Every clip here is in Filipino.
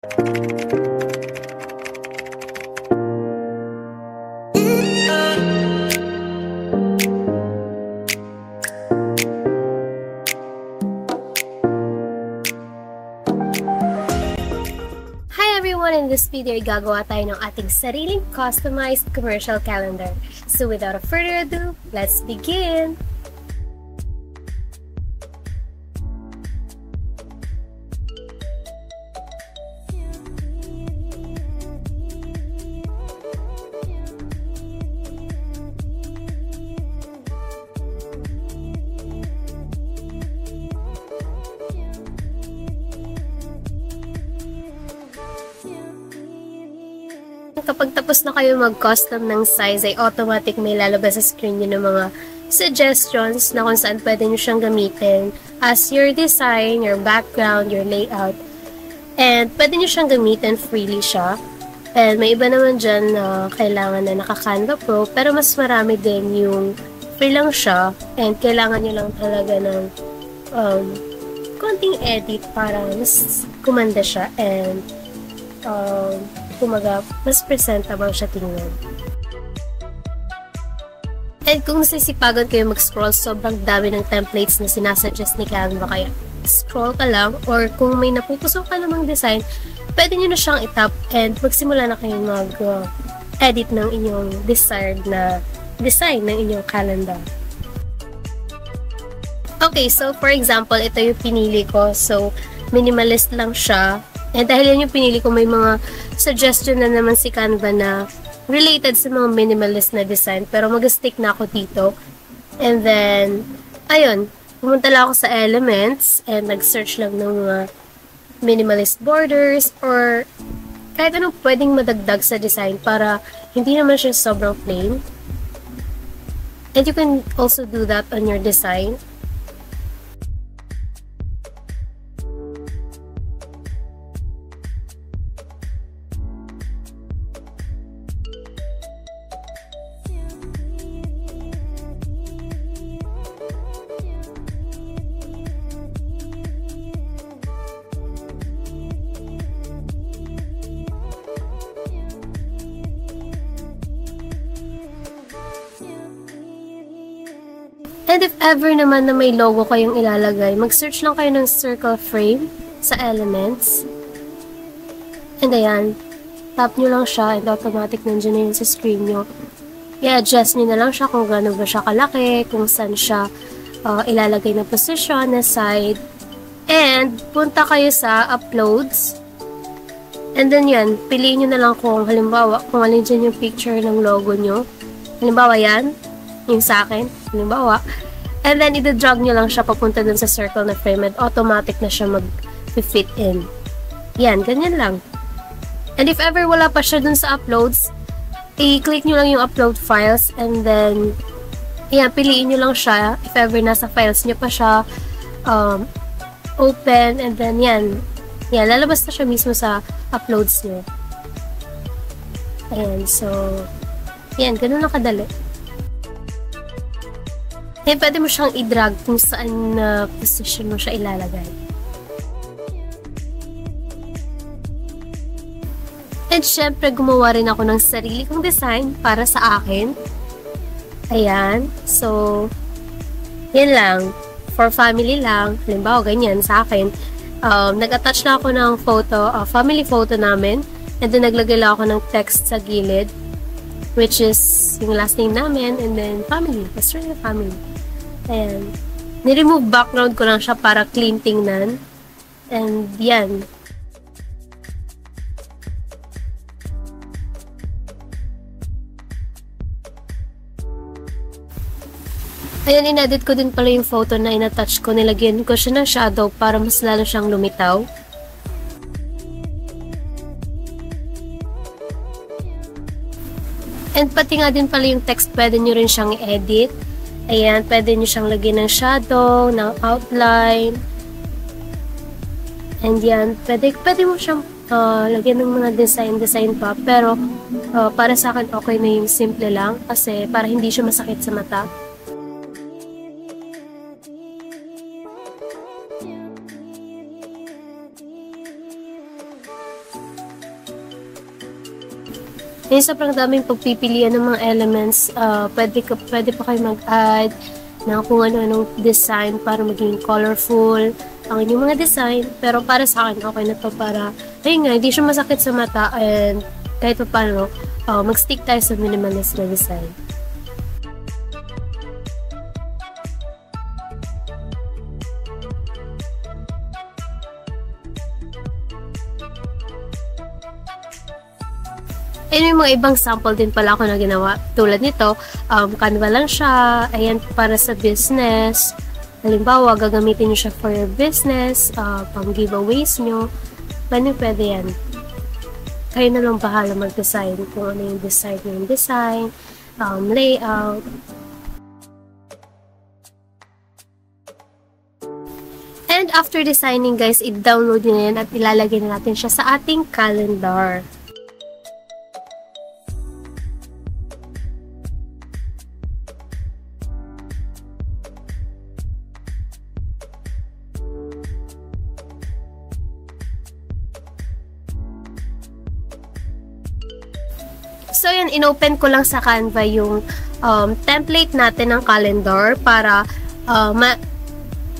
Hi everyone! In this video, gagawa tayo ng ating sariling customized commercial calendar. So without further ado, let's begin! Kapag tapos na kayo mag-custom ng size, ay automatic may lalabas sa screen nyo ng mga suggestions na kung saan pwede nyo siyang gamitin as your design, your background, your layout. And pwede nyo siyang gamitin freely siya. And may iba naman dyan na kailangan na naka-Canva Pro, pero mas marami din yung free lang siya and kailangan nyo lang talaga ng konting edit para mas kumanda siya and kumaga, mas presentable siya tingnan. And kung nasisipagan kayo mag-scroll, sobrang dami ng templates na sinasuggest ni Canva, kaya scroll ka lang, or kung may napupuso ka namang design, pwede nyo na siyang itap and magsimula na kayo mag-edit ng inyong desired na design ng inyong calendar. Okay, so for example, ito yung pinili ko. So, minimalist lang siya. And dahil yan yung pinili ko, may mga suggestion na naman si Canva na related sa mga minimalist na design. Pero mag-stick na ako dito. And then, ayun, pumunta lang ako sa Elements and nag-search lang ng mga minimalist borders or kahit anong pwedeng madagdag sa design para hindi naman siya sobrang plain. And you can also do that on your design. And if ever naman na may logo kayong ilalagay, mag-search lang kayo ng circle frame sa Elements. And ayan, tap nyo lang siya and automatic nandiyan na yun sa screen nyo. I-adjust nyo na lang siya kung gano'n ba siya kalaki, kung saan siya ilalagay na position, na side. And punta kayo sa Uploads. And then yan, piliin nyo na lang kung halimbawa, kung alin dyan yung picture ng logo nyo. Halimbawa yan, yung sa akin, halimbawa. And then, ida-drag nyo lang siya papunta dun sa circle na frame and automatic na siya mag-fit in. Yan, ganyan lang. And if ever wala pa siya dun sa uploads, i-click nyo lang yung upload files and then, yan, piliin nyo lang siya. If ever nasa files nyo pa siya, open, and then yan, lalabas na siya mismo sa uploads nyo. Ayan, so, yan, ganun lang kadali. Eh, pwede mo siyang i-drag kung saan na position mo siya ilalagay. And syempre, gumawa rin ako ng sarili kong design para sa akin. Ayan. So, yan lang. For family lang. Halimbawa, ganyan sa akin. Nag-attach na ako ng photo, family photo namin. And then, naglagay lang ako ng text sa gilid. Which is yung last name namin. And then, family. Basta rin yung family. Ayan. Ni-remove background ko lang siya para clean tingnan. And yan. Ayan, in-edit ko din pala yung photo na in-attach ko. Nilagyan ko siya ng shadow para mas lalo siyang lumitaw. And pati nga din pala yung text, pwede nyo rin siyang i-edit. Ayan, pwede nyo siyang lagyan ng shadow, ng outline. And yan, pwede mo siyang lagyan ng mga design pa. Pero, para sa akin, okay na yung simple lang. Kasi, para hindi siya masakit sa mata. May sobrang daming pagpipilian ng mga elements. Pwede pa kayo mag-add ng kung ano-anong design para maging colorful ang inyong mga design. Pero para sa akin, okay na to para, ayun nga, hindi siya masakit sa mata and kahit pa paano, mag-stick tayo sa minimalist na design. And may mga ibang sample din pala ako na ginawa. Tulad nito, Canva lang siya. Ayan, para sa business. Halimbawa, gagamitin nyo siya for your business, pang giveaways nyo. Pwede yan. Kayo na lang bahala mag-design kung ano yung design, layout. And after designing guys, i-download nyo na yan at ilalagay na natin siya sa ating calendar. So, yan, inopen ko lang sa Canva yung template natin ng calendar para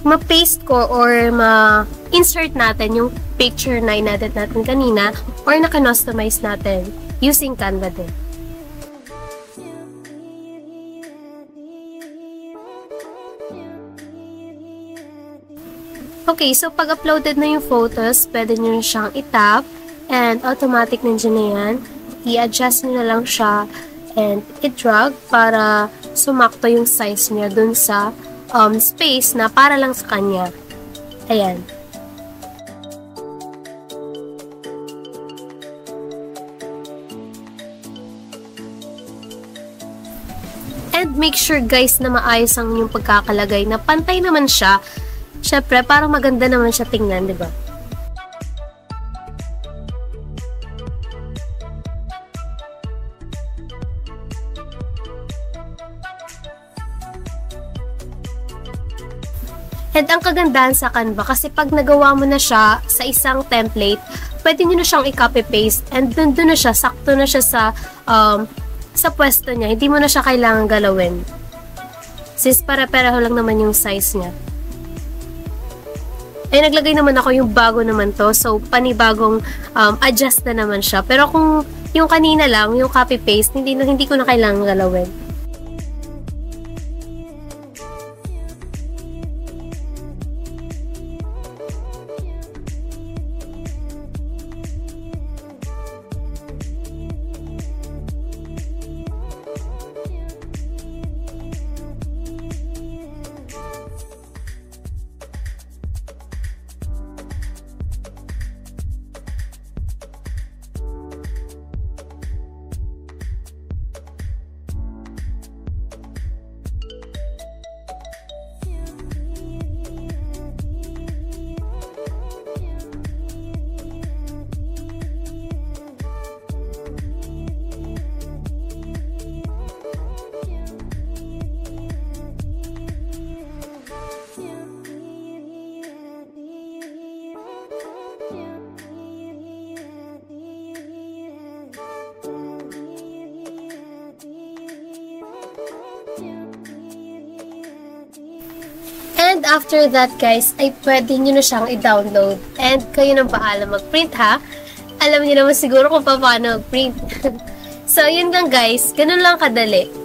ma-paste ko or ma-insert natin yung picture na in-edit natin kanina or naka-customize natin using Canva din. Okay, so pag-uploaded na yung photos, pwede nyo siyang i-tap and automatic nandiyan na yan. I-adjust nyo na lang siya and i-drag para sumakto yung size niya dun sa space na para lang sa kanya. Ayan. And make sure guys na maayos ang yung pagkakalagay na pantay naman siya. Syempre, parang maganda naman siya tingnan, di ba? And ang kagandahan sa Canva, kasi pag nagawa mo na siya sa isang template, pwede nyo na siyang i-copy-paste and dun na siya, sakto na siya sa pwesto niya. Hindi mo na siya kailangan galawin. Since para-pareho lang naman yung size niya. Ay, naglagay naman ako yung bago naman to. So, panibagong adjust na naman siya. Pero kung yung kanina lang, yung copy-paste, hindi ko na kailangan galawin. And after that guys, ay pwede nyo na siyang i-download. And kayo nang bahala mag-print ha. Alam niyo naman siguro kung paano mag-print. So, yun lang guys. Ganun lang kadali.